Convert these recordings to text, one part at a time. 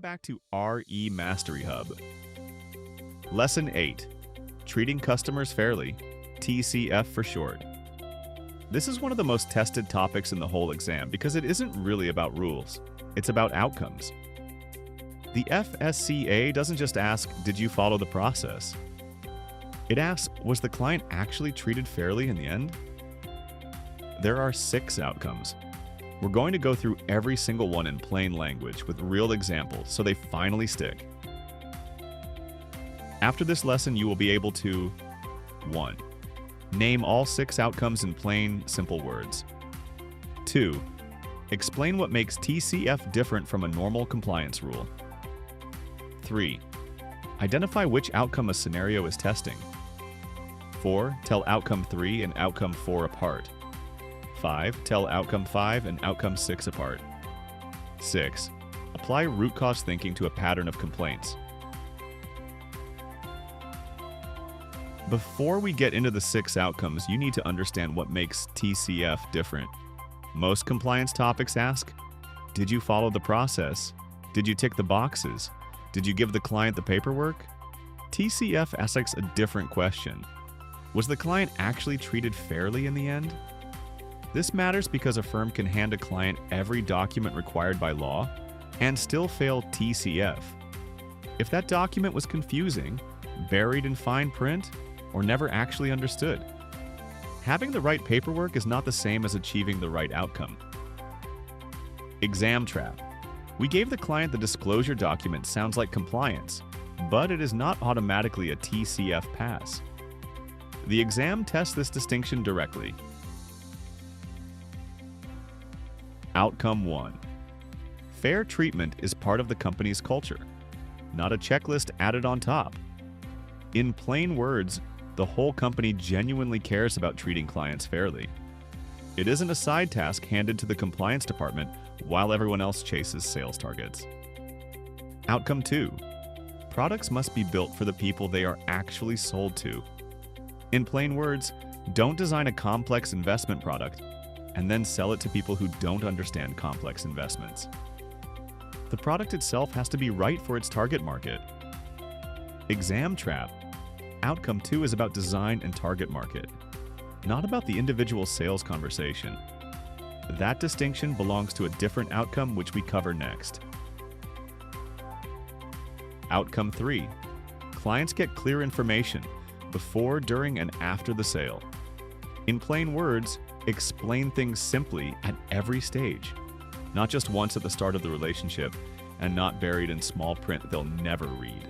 back to RE Mastery Hub. Lesson 8, Treating Customers Fairly, TCF for short. This is one of the most tested topics in the whole exam because it isn't really about rules, it's about outcomes. The FSCA doesn't just ask, did you follow the process? It asks, was the client actually treated fairly in the end? There are 6 outcomes. We're going to go through every single one in plain language with real examples so they finally stick. After this lesson, you will be able to 1. Name all 6 outcomes in plain, simple words. 2. Explain what makes TCF different from a normal compliance rule. 3. Identify which outcome a scenario is testing. 4. Tell outcome 3 and outcome 4 apart. 5. Tell outcome 5 and outcome 6 apart. 6. Apply root cause thinking to a pattern of complaints. Before we get into the 6 outcomes, you need to understand what makes TCF different. Most compliance topics ask, did you follow the process? Did you tick the boxes? Did you give the client the paperwork? TCF asks a different question. Was the client actually treated fairly in the end? This matters because a firm can hand a client every document required by law and still fail TCF. If that document was confusing, buried in fine print, or never actually understood. Having the right paperwork is not the same as achieving the right outcome. Exam trap. We gave the client the disclosure document sounds like compliance, but it is not automatically a TCF pass. The exam tests this distinction directly. Outcome 1. Fair treatment is part of the company's culture, not a checklist added on top. In plain words, the whole company genuinely cares about treating clients fairly. It isn't a side task handed to the compliance department while everyone else chases sales targets. Outcome 2. Products must be built for the people they are actually sold to. In plain words, don't design a complex investment product and then sell it to people who don't understand complex investments. The product itself has to be right for its target market. Exam trap. Outcome 2 is about design and target market, not about the individual sales conversation. That distinction belongs to a different outcome which we cover next. Outcome 3. Clients get clear information before, during, and after the sale. In plain words, explain things simply at every stage, not just once at the start of the relationship and not buried in small print they'll never read.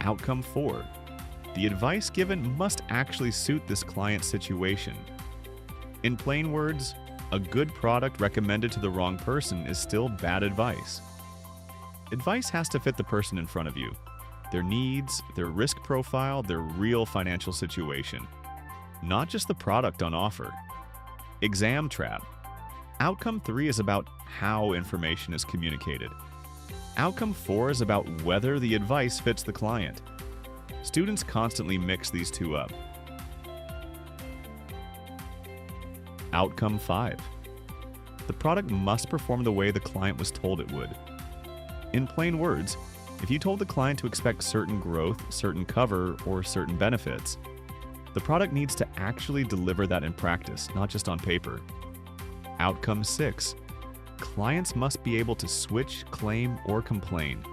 Outcome 4. The advice given must actually suit this client's situation. In plain words, a good product recommended to the wrong person is still bad advice. Advice has to fit the person in front of you, their needs, their risk profile, their real financial situation, not just the product on offer. Exam trap. Outcome 3 is about how information is communicated. Outcome 4 is about whether the advice fits the client. Students constantly mix these two up. Outcome 5. The product must perform the way the client was told it would. In plain words, if you told the client to expect certain growth, certain cover, or certain benefits, the product needs to actually deliver that in practice, not just on paper. Outcome 6. Clients must be able to switch, claim, or complain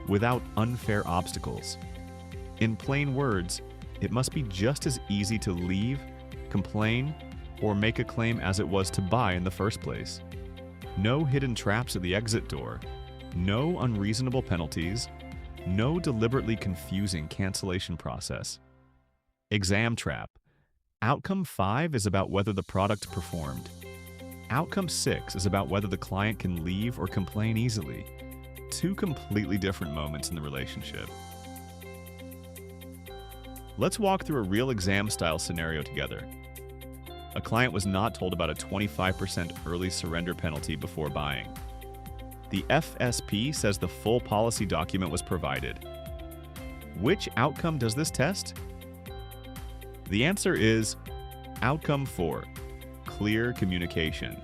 without unfair obstacles. In plain words, it must be just as easy to leave, complain, or make a claim as it was to buy in the first place. No hidden traps at the exit door, no unreasonable penalties, no deliberately confusing cancellation process. Exam trap. Outcome 5 is about whether the product performed. Outcome 6 is about whether the client can leave or complain easily. 2 completely different moments in the relationship. Let's walk through a real exam-style scenario together. A client was not told about a 25% early surrender penalty before buying. The FSP says the full policy document was provided. Which outcome does this test? The answer is Outcome 4, clear communication.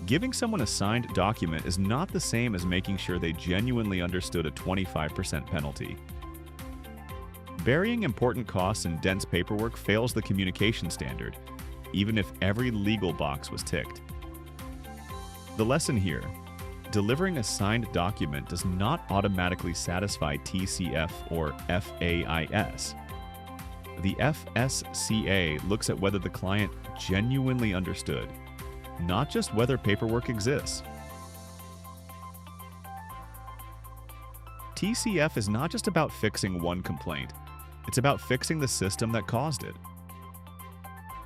Giving someone a signed document is not the same as making sure they genuinely understood a 25% penalty. Burying important costs in dense paperwork fails the communication standard, even if every legal box was ticked. The lesson here: delivering a signed document does not automatically satisfy TCF or FAIS. The FSCA looks at whether the client genuinely understood, not just whether paperwork exists. TCF is not just about fixing one complaint, it's about fixing the system that caused it.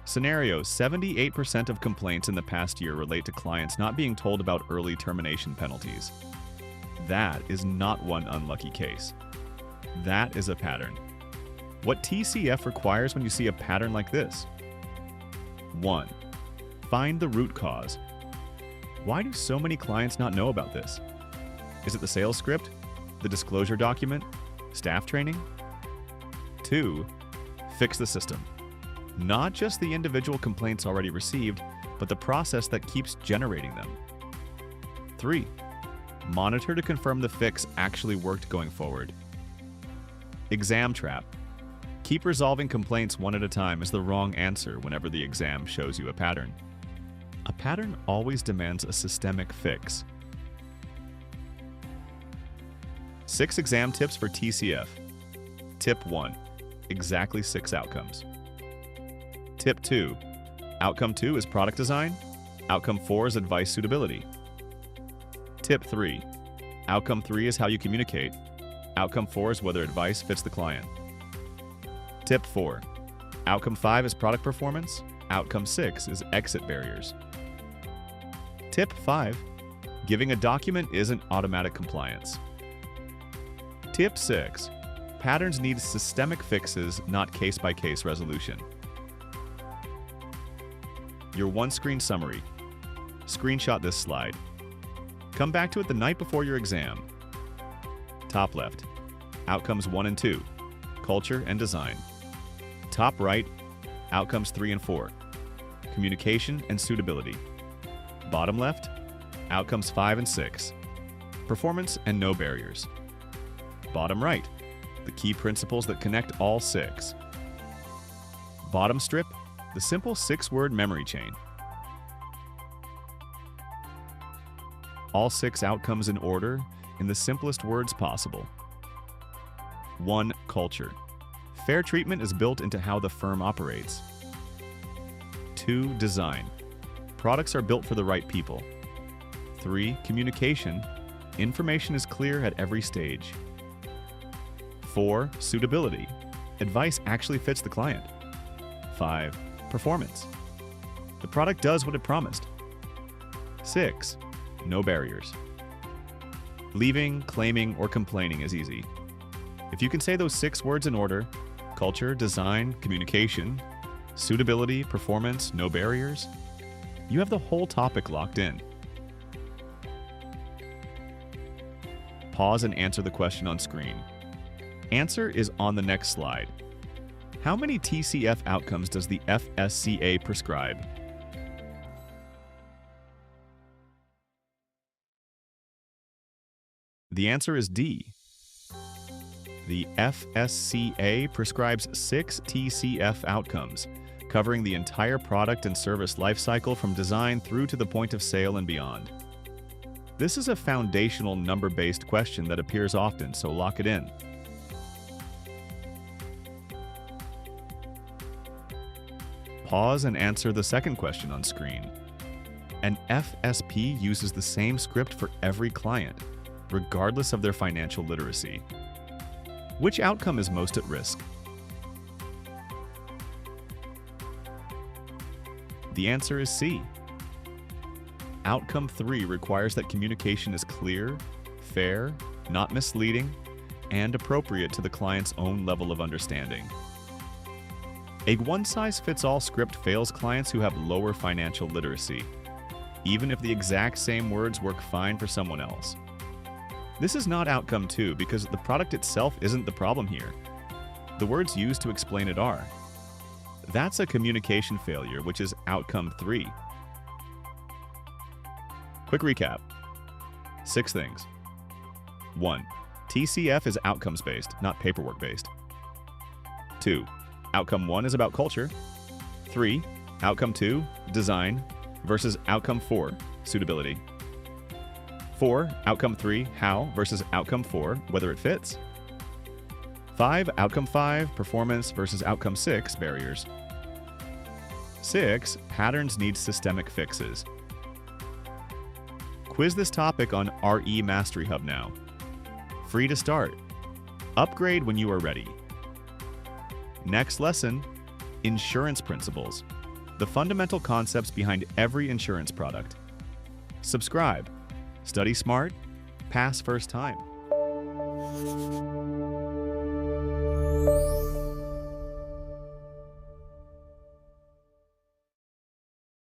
Scenario: 78% of complaints in the past year relate to clients not being told about early termination penalties. That is not one unlucky case. That is a pattern. What TCF requires when you see a pattern like this? 1. Find the root cause. Why do so many clients not know about this? Is it the sales script? The disclosure document? Staff training? 2. Fix the system. Not just the individual complaints already received, but the process that keeps generating them. 3. Monitor to confirm the fix actually worked going forward. Exam trap. Keep resolving complaints one at a time is the wrong answer whenever the exam shows you a pattern. A pattern always demands a systemic fix. 6 exam tips for TCF. Tip 1. Exactly 6 outcomes. Tip 2. Outcome 2 is product design. Outcome 4 is advice suitability. Tip 3. Outcome 3 is how you communicate. Outcome 4 is whether advice fits the client. Tip 4. Outcome 5 is product performance. Outcome 6 is exit barriers. Tip 5. Giving a document isn't automatic compliance. Tip 6. Patterns need systemic fixes, not case-by-case resolution. Your one-screen summary. Screenshot this slide. Come back to it the night before your exam. Top left. Outcomes 1 and 2. Culture and design. Top right. Outcomes 3 and 4. Communication and suitability. Bottom left. Outcomes 5 and 6. Performance and no barriers. Bottom right. The key principles that connect all 6. Bottom strip. The simple 6-word memory chain. All 6 outcomes in order in the simplest words possible. 1. Culture. Fair treatment is built into how the firm operates. 2. Design. Products are built for the right people. 3. Communication. Information is clear at every stage. 4. Suitability. Advice actually fits the client. 5. Performance. The product does what it promised. 6. No barriers. Leaving, claiming, or complaining is easy. If you can say those 6 words in order: culture, design, communication, suitability, performance, no barriers, you have the whole topic locked in. Pause and answer the question on screen. Answer is on the next slide. How many TCF outcomes does the FSCA prescribe? The answer is D. The FSCA prescribes 6 TCF outcomes, covering the entire product and service lifecycle from design through to the point of sale and beyond. This is a foundational number-based question that appears often, so lock it in. Pause and answer the second question on screen. An FSP uses the same script for every client, regardless of their financial literacy. Which outcome is most at risk? The answer is C. Outcome 3 requires that communication is clear, fair, not misleading, and appropriate to the client's own level of understanding. A one-size-fits-all script fails clients who have lower financial literacy, even if the exact same words work fine for someone else. This is not outcome 2 because the product itself isn't the problem here. The words used to explain it are. That's a communication failure, which is outcome 3. Quick recap. 6 things. 1. TCF is outcomes-based, not paperwork-based. 2. Outcome 1 is about culture. 3. Outcome 2, design, versus Outcome 4, suitability. 4. Outcome 3, how, versus Outcome 4, whether it fits. 5. Outcome 5, performance, versus Outcome 6, barriers. 6. Patterns need systemic fixes. Quiz this topic on RE Mastery Hub now. Free to start. Upgrade when you are ready. Next lesson, insurance principles. The fundamental concepts behind every insurance product. Subscribe. Study smart. Pass first time.